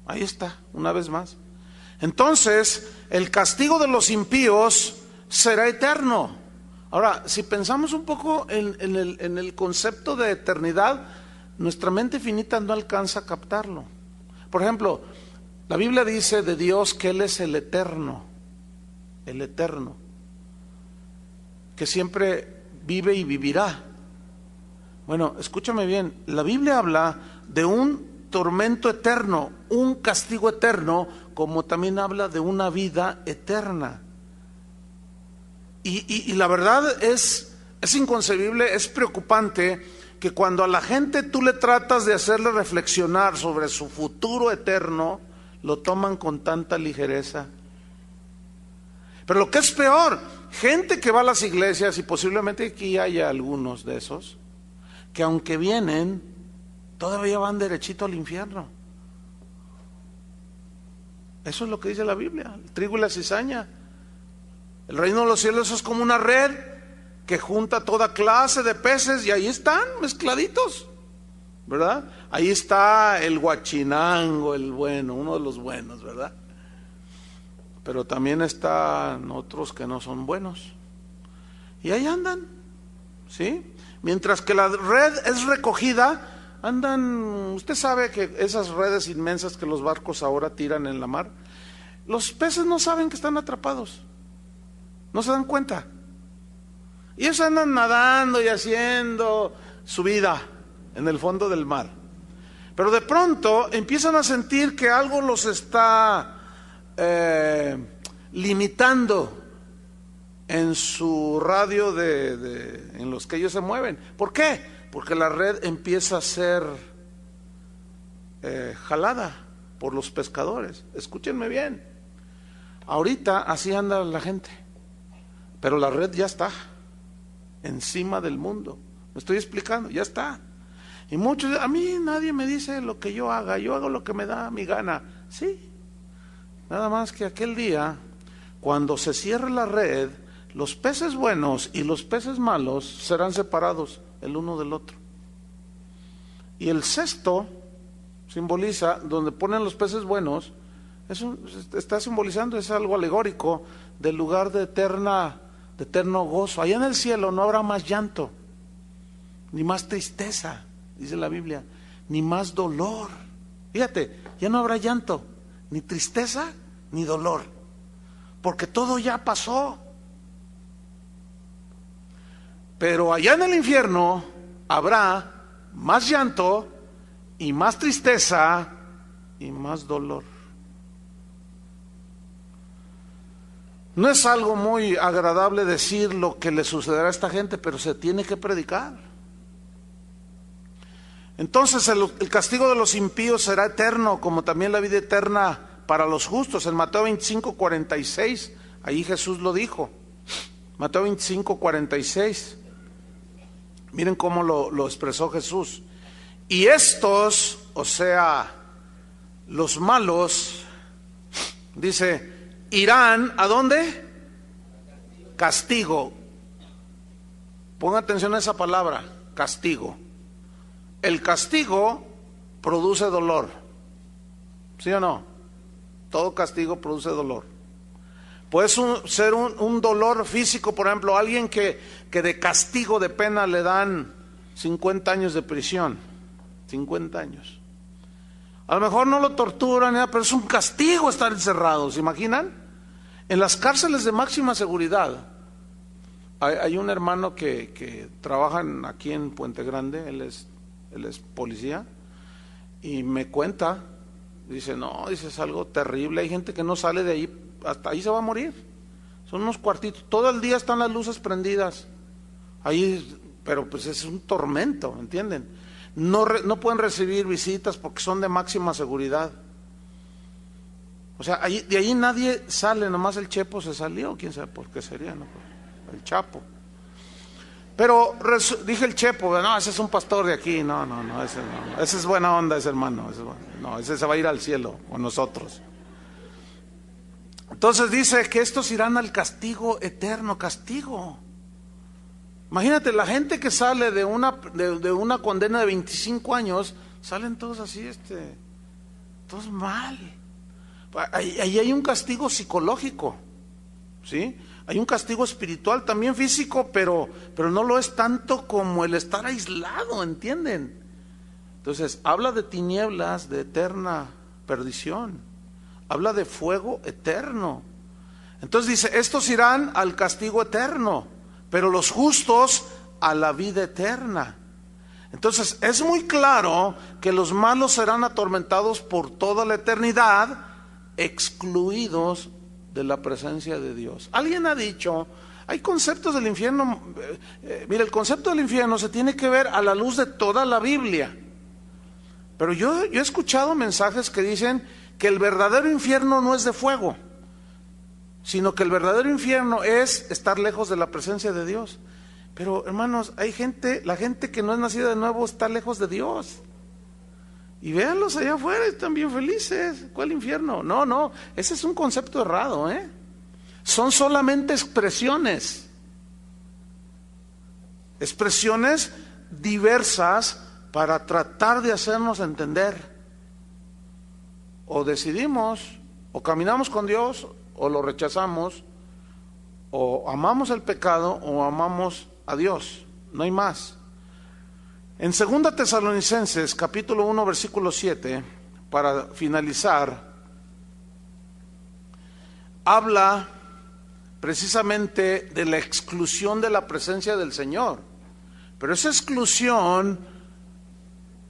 Ahí está, una vez más. Entonces, el castigo de los impíos será eterno. Ahora, si pensamos un poco en el concepto de eternidad, nuestra mente finita no alcanza a captarlo. Por ejemplo, la Biblia dice de Dios que Él es el eterno, que siempre vive y vivirá. Bueno, escúchame bien, la Biblia habla de un tormento eterno, un castigo eterno, como también habla de una vida eterna. Y la verdad es inconcebible, es preocupante que cuando a la gente tú le tratas de hacerle reflexionar sobre su futuro eterno, lo toman con tanta ligereza. Pero lo que es peor, gente que va a las iglesias, y posiblemente aquí haya algunos de esos, que aunque vienen, todavía van derechito al infierno. Eso es lo que dice la Biblia, el trigo y la cizaña. El reino de los cielos es como una red que junta toda clase de peces y ahí están mezcladitos, ¿verdad? Ahí está el guachinango, el bueno, uno de los buenos, ¿verdad? Pero también están otros que no son buenos. Y ahí andan, ¿sí? Mientras que la red es recogida, andan, usted sabe que esas redes inmensas que los barcos ahora tiran en la mar, los peces no saben que están atrapados, no se dan cuenta. Y ellos andan nadando y haciendo su vida en el fondo del mar. Pero de pronto empiezan a sentir que algo los está limitando en su radio en los que ellos se mueven. ¿Por qué? Porque la red empieza a ser jalada por los pescadores. Escúchenme bien. Ahorita así anda la gente, pero la red ya está encima del mundo. Me estoy explicando, ya está. Y muchos, a mí nadie me dice lo que yo hago lo que me da mi gana. Sí, nada más que aquel día, cuando se cierre la red, los peces buenos y los peces malos serán separados el uno del otro. Y el cesto simboliza, donde ponen los peces buenos, eso está simbolizando, es algo alegórico del lugar de eterno gozo. Allá en el cielo no habrá más llanto, ni más tristeza, dice la Biblia, ni más dolor. Fíjate, ya no habrá llanto, ni tristeza, ni dolor, porque todo ya pasó. Pero allá en el infierno habrá más llanto y más tristeza y más dolor. No es algo muy agradable decir lo que le sucederá a esta gente, pero se tiene que predicar. Entonces el castigo de los impíos será eterno, como también la vida eterna para los justos. En Mateo 25:46, ahí Jesús lo dijo. Mateo 25:46. Miren cómo lo expresó Jesús. Y estos, o sea, los malos, dice, irán, ¿a dónde? Castigo. Ponga atención a esa palabra, castigo. El castigo produce dolor, ¿sí o no? Todo castigo produce dolor. Puede ser un dolor físico, por ejemplo, alguien que de castigo, de pena, le dan 50 años de prisión. 50 años. A lo mejor no lo torturan, pero es un castigo estar encerrado, ¿se imaginan? En las cárceles de máxima seguridad, hay un hermano que trabaja aquí en Puente Grande, él es policía, y me cuenta, dice, no, dice, es algo terrible, hay gente que no sale de ahí, hasta ahí se va a morir. Son unos cuartitos, todo el día están las luces prendidas, ahí, pero pues es un tormento, ¿entienden? No pueden recibir visitas porque son de máxima seguridad. O sea, de ahí nadie sale, nomás el Chepo se salió, quién sabe por qué sería, ¿no? El Chapo. Pero dije el Chepo, no, ese es un pastor de aquí, no, ese es buena onda, ese hermano, ese se va a ir al cielo con nosotros. Entonces dice que estos irán al castigo eterno, castigo. Imagínate, la gente que sale de una condena de 25 años, salen todos así, todos mal. Ahí hay un castigo psicológico, ¿sí? Hay un castigo espiritual, también físico, pero no lo es tanto como el estar aislado, ¿entienden? Entonces, habla de tinieblas, de eterna perdición, habla de fuego eterno. Entonces dice, estos irán al castigo eterno, pero los justos a la vida eterna. Entonces, es muy claro que los malos serán atormentados por toda la eternidad, excluidos de la presencia de Dios. Alguien ha dicho, hay conceptos del infierno, mira, el concepto del infierno se tiene que ver a la luz de toda la Biblia, pero yo he escuchado mensajes que dicen que el verdadero infierno no es de fuego, sino que el verdadero infierno es estar lejos de la presencia de Dios. Pero hermanos, hay gente, la gente que no es nacida de nuevo está lejos de Dios. Y véanlos allá afuera, están bien felices. ¿Cuál infierno? No, ese es un concepto errado, ¿eh? Son solamente expresiones diversas para tratar de hacernos entender. O decidimos, o caminamos con Dios, o lo rechazamos, o amamos el pecado, o amamos a Dios. No hay más. En 2 Tesalonicenses, capítulo 1, versículo 7, para finalizar, habla precisamente de la exclusión de la presencia del Señor. Pero esa exclusión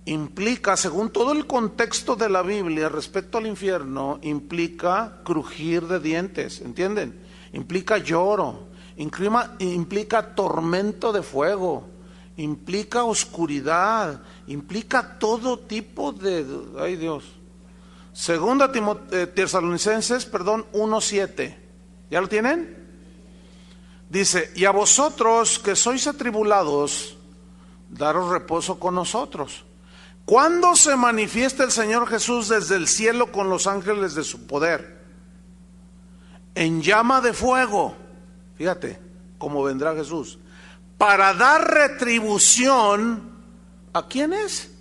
implica, según todo el contexto de la Biblia respecto al infierno, implica crujir de dientes, ¿entienden? Implica lloro, implica tormento de fuego, implica oscuridad, implica todo tipo de... ¡Ay Dios! Segunda Tesalonicenses, 1:7. ¿Ya lo tienen? Dice, y a vosotros que sois atribulados, daros reposo con nosotros. ¿Cuándo se manifiesta el Señor Jesús desde el cielo con los ángeles de su poder? En llama de fuego. Fíjate cómo vendrá Jesús. Para dar retribución, ¿a quiénes?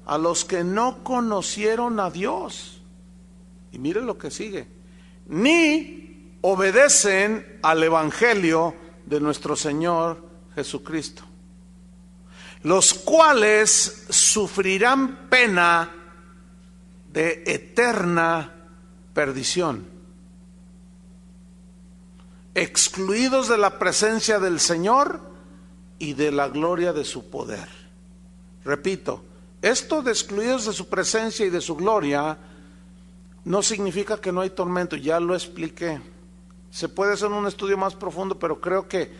A los que no conocieron a Dios. Y miren lo que sigue. Ni obedecen al evangelio de nuestro Señor Jesucristo, los cuales sufrirán pena de eterna perdición, excluidos de la presencia del Señor y de la gloria de su poder. Repito, esto de excluidos de su presencia y de su gloria no significa que no hay tormento, ya lo expliqué. Se puede hacer un estudio más profundo, pero creo que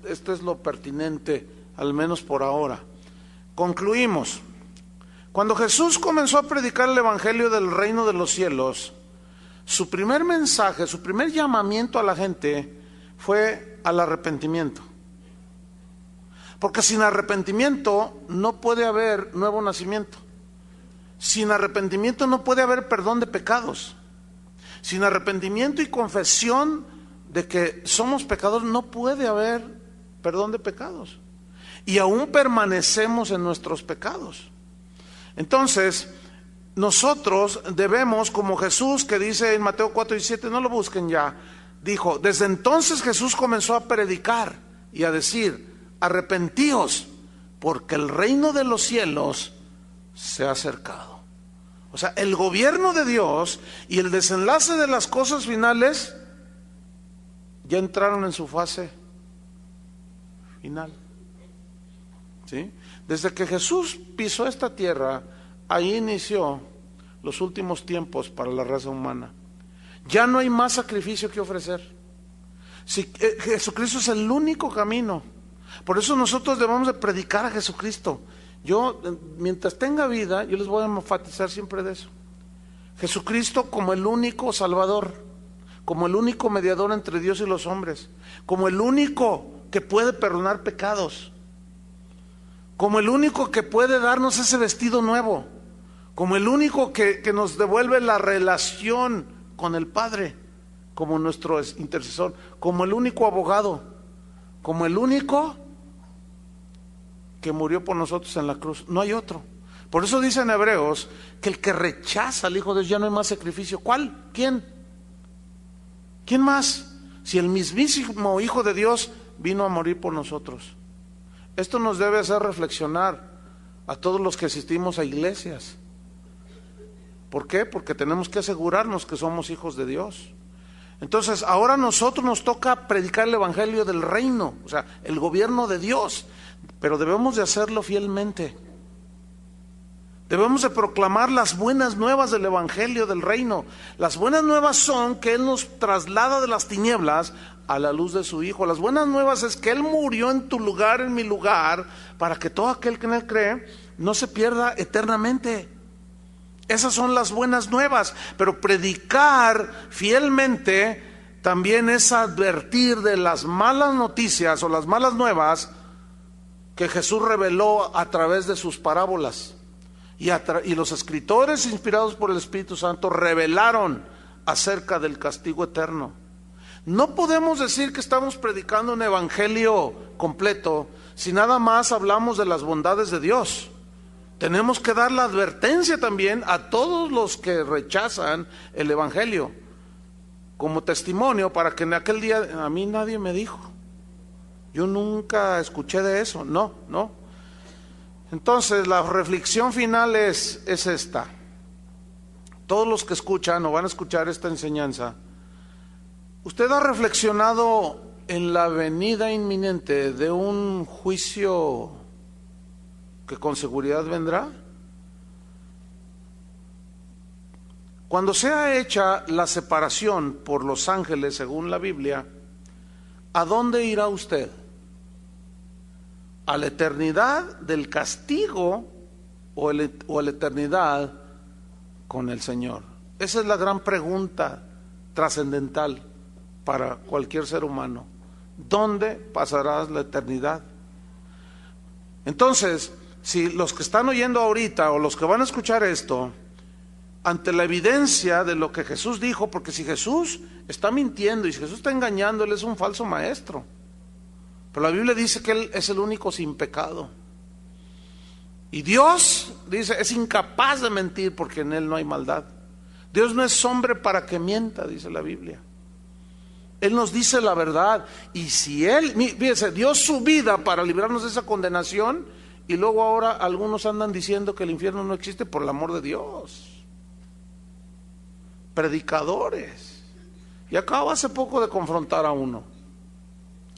esto es lo pertinente, al menos por ahora. Concluimos. Cuando Jesús comenzó a predicar el evangelio del reino de los cielos, su primer mensaje, su primer llamamiento a la gente fue al arrepentimiento. Porque sin arrepentimiento no puede haber nuevo nacimiento. Sin arrepentimiento no puede haber perdón de pecados. Sin arrepentimiento y confesión de que somos pecadores no puede haber perdón de pecados. Y aún permanecemos en nuestros pecados. Entonces, nosotros debemos, como Jesús, que dice en Mateo 4:17, no lo busquen ya, dijo, desde entonces Jesús comenzó a predicar y a decir, arrepentíos, porque el reino de los cielos se ha acercado. O sea, el gobierno de Dios y el desenlace de las cosas finales ya entraron en su fase final. ¿Sí? Desde que Jesús pisó esta tierra, ahí inició los últimos tiempos para la raza humana. Ya no hay más sacrificio que ofrecer. Jesucristo es el único camino. Por eso nosotros debemos de predicar a Jesucristo. Yo, mientras tenga vida, yo les voy a enfatizar siempre de eso. Jesucristo como el único Salvador, como el único mediador entre Dios y los hombres, como el único que puede perdonar pecados, como el único que puede darnos ese vestido nuevo, como el único que nos devuelve la relación con el Padre, como nuestro intercesor, como el único abogado, como el único que murió por nosotros en la cruz. No hay otro. Por eso dice en Hebreos que el que rechaza al Hijo de Dios ya no hay más sacrificio. ¿Cuál? ¿Quién? ¿Quién más? Si el mismísimo Hijo de Dios vino a morir por nosotros. Esto nos debe hacer reflexionar a todos los que asistimos a iglesias. ¿Por qué? Porque tenemos que asegurarnos que somos hijos de Dios. Entonces, ahora a nosotros nos toca predicar el evangelio del reino, o sea, el gobierno de Dios, pero debemos de hacerlo fielmente. Debemos de proclamar las buenas nuevas del evangelio del reino. Las buenas nuevas son que Él nos traslada de las tinieblas a la luz de su Hijo. Las buenas nuevas es que Él murió en tu lugar, en mi lugar, para que todo aquel que en Él cree no se pierda eternamente. Esas son las buenas nuevas. Pero predicar fielmente también es advertir de las malas noticias o las malas nuevas que Jesús reveló a través de sus parábolas. Y los escritores inspirados por el Espíritu Santo revelaron acerca del castigo eterno. No podemos decir que estamos predicando un evangelio completo si nada más hablamos de las bondades de Dios. Tenemos que dar la advertencia también a todos los que rechazan el evangelio como testimonio, para que en aquel día: a mí nadie me dijo, yo nunca escuché de eso. No. Entonces la reflexión final es esta. Todos los que escuchan o van a escuchar esta enseñanza, ¿usted ha reflexionado en la venida inminente de un juicio que con seguridad vendrá? Cuando sea hecha la separación por los ángeles según la Biblia, ¿a dónde irá usted? ¿A la eternidad del castigo o a la eternidad con el Señor? Esa es la gran pregunta trascendental para cualquier ser humano. ¿Dónde pasarás la eternidad? Entonces, si los que están oyendo ahorita o los que van a escuchar esto, ante la evidencia de lo que Jesús dijo, porque si Jesús está mintiendo y si Jesús está engañando, Él es un falso maestro. Pero la Biblia dice que Él es el único sin pecado. Y Dios, dice, es incapaz de mentir porque en Él no hay maldad. Dios no es hombre para que mienta, dice la Biblia. Él nos dice la verdad. Y si Él, fíjense, dio su vida para librarnos de esa condenación, y luego ahora algunos andan diciendo que el infierno no existe, por el amor de Dios. Predicadores. Y acabo hace poco de confrontar a uno.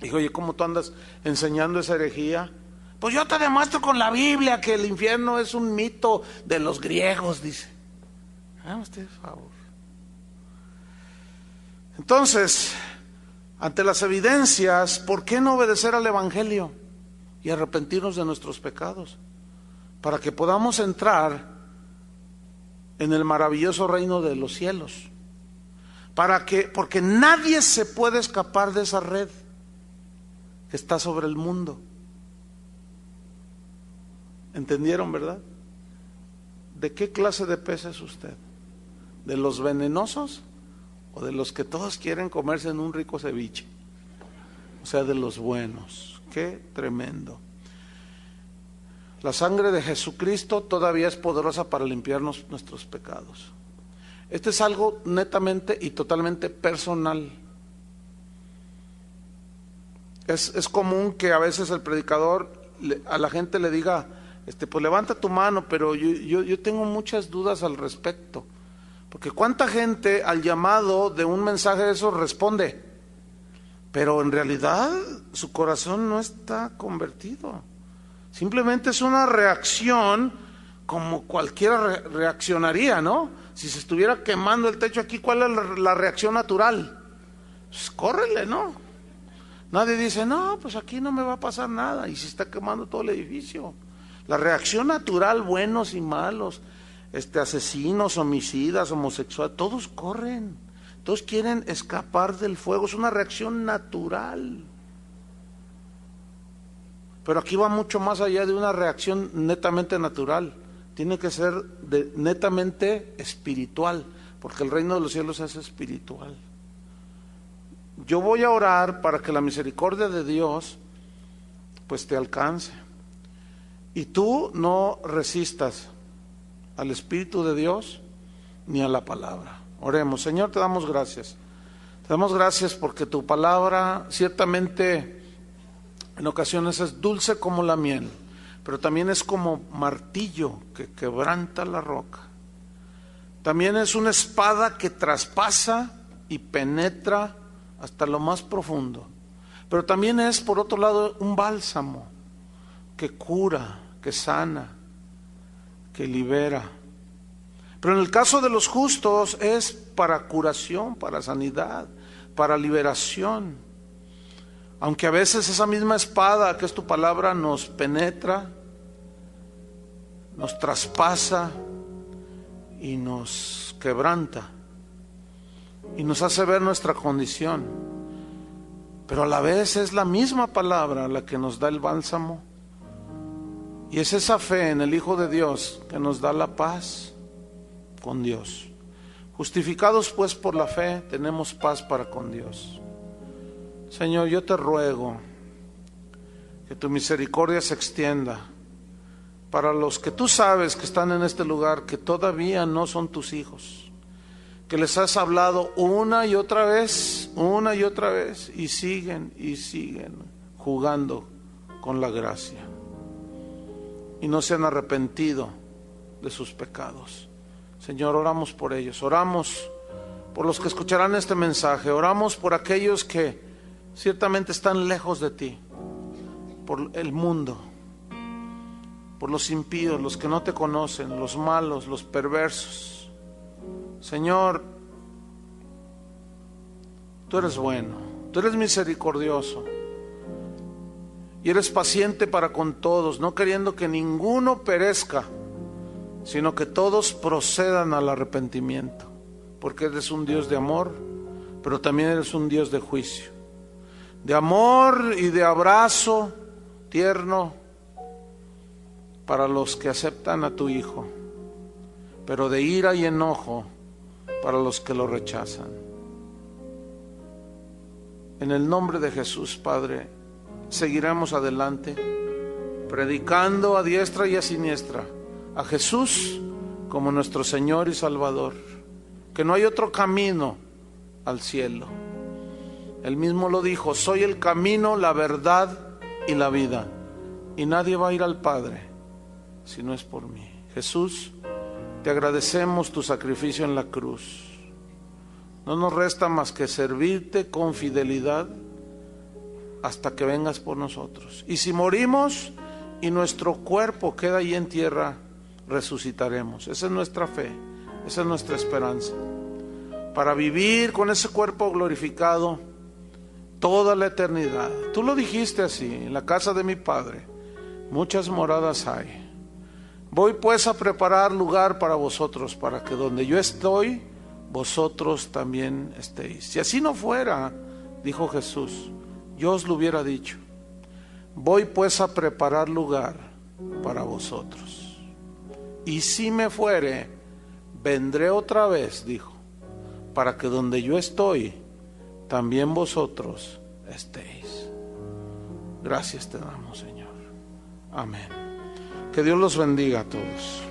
Dijo: oye, ¿cómo tú andas enseñando esa herejía? Pues yo te demuestro con la Biblia que el infierno es un mito de los griegos, dice. Hágame usted favor. Entonces, ante las evidencias, ¿por qué no obedecer al evangelio y arrepentirnos de nuestros pecados? Para que podamos entrar en el maravilloso reino de los cielos. Porque nadie se puede escapar de esa red que está sobre el mundo. ¿Entendieron, verdad? ¿De qué clase de pez es usted? ¿De los venenosos o de los que todos quieren comerse en un rico ceviche? O sea, de los buenos. Qué tremendo. La sangre de Jesucristo todavía es poderosa para limpiarnos nuestros pecados. Este es algo netamente y totalmente personal. Es común que a veces el predicador a la gente le diga: pues levanta tu mano, pero yo tengo muchas dudas al respecto. Porque cuánta gente al llamado de un mensaje de eso responde, pero en realidad su corazón no está convertido. Simplemente es una reacción como cualquiera reaccionaría, ¿no? Si se estuviera quemando el techo aquí, ¿cuál es la reacción natural? Pues córrele, ¿no? Nadie dice: no, pues aquí no me va a pasar nada. Y se está quemando todo el edificio. La reacción natural, buenos y malos, asesinos, homicidas, homosexuales, todos corren. Todos quieren escapar del fuego. Es una reacción natural. Pero aquí va mucho más allá de una reacción netamente natural. Tiene que ser netamente espiritual, porque el reino de los cielos es espiritual. Yo voy a orar para que la misericordia de Dios pues te alcance. Y tú no resistas al Espíritu de Dios ni a la palabra. Oremos. Señor, te damos gracias. Te damos gracias porque tu palabra ciertamente en ocasiones es dulce como la miel, pero también es como martillo que quebranta la roca. También es una espada que traspasa y penetra hasta lo más profundo. Pero también es, por otro lado, un bálsamo que cura, que sana, que libera. Pero en el caso de los justos es para curación, para sanidad, para liberación. Aunque a veces esa misma espada, que es tu palabra, nos penetra, nos traspasa y nos quebranta y nos hace ver nuestra condición, pero a la vez es la misma palabra la que nos da el bálsamo, y es esa fe en el Hijo de Dios que nos da la paz con Dios. Justificados pues por la fe, tenemos paz para con Dios. Señor, yo te ruego que tu misericordia se extienda para los que tú sabes que están en este lugar, que todavía no son tus hijos, que les has hablado una y otra vez, y siguen jugando con la gracia y no se han arrepentido de sus pecados. Señor, oramos por ellos, oramos por los que escucharán este mensaje, oramos por aquellos que ciertamente están lejos de ti, por el mundo, por los impíos, los que no te conocen, los malos, los perversos. Señor, tú eres bueno, tú eres misericordioso y eres paciente para con todos, no queriendo que ninguno perezca, sino que todos procedan al arrepentimiento, porque eres un Dios de amor, pero también eres un Dios de juicio, de amor y de abrazo tierno para los que aceptan a tu Hijo, pero de ira y enojo para los que lo rechazan. En el nombre de Jesús, Padre, seguiremos adelante, predicando a diestra y a siniestra a Jesús como nuestro Señor y Salvador, que no hay otro camino al cielo. Él mismo lo dijo: soy el camino, la verdad y la vida, y nadie va a ir al Padre si no es por mí. Jesús, te agradecemos tu sacrificio en la cruz. No nos resta más que servirte con fidelidad hasta que vengas por nosotros. Y si morimos y nuestro cuerpo queda ahí en tierra, resucitaremos. Esa es nuestra fe, esa es nuestra esperanza, para vivir con ese cuerpo glorificado toda la eternidad. Tú lo dijiste así: en la casa de mi Padre muchas moradas hay. Voy pues a preparar lugar para vosotros, para que donde yo estoy, vosotros también estéis. Si así no fuera, dijo Jesús, yo os lo hubiera dicho. Voy pues a preparar lugar para vosotros. Y si me fuere, vendré otra vez, dijo, para que donde yo estoy, también vosotros estéis. Gracias te damos, Señor. Amén. Que Dios los bendiga a todos.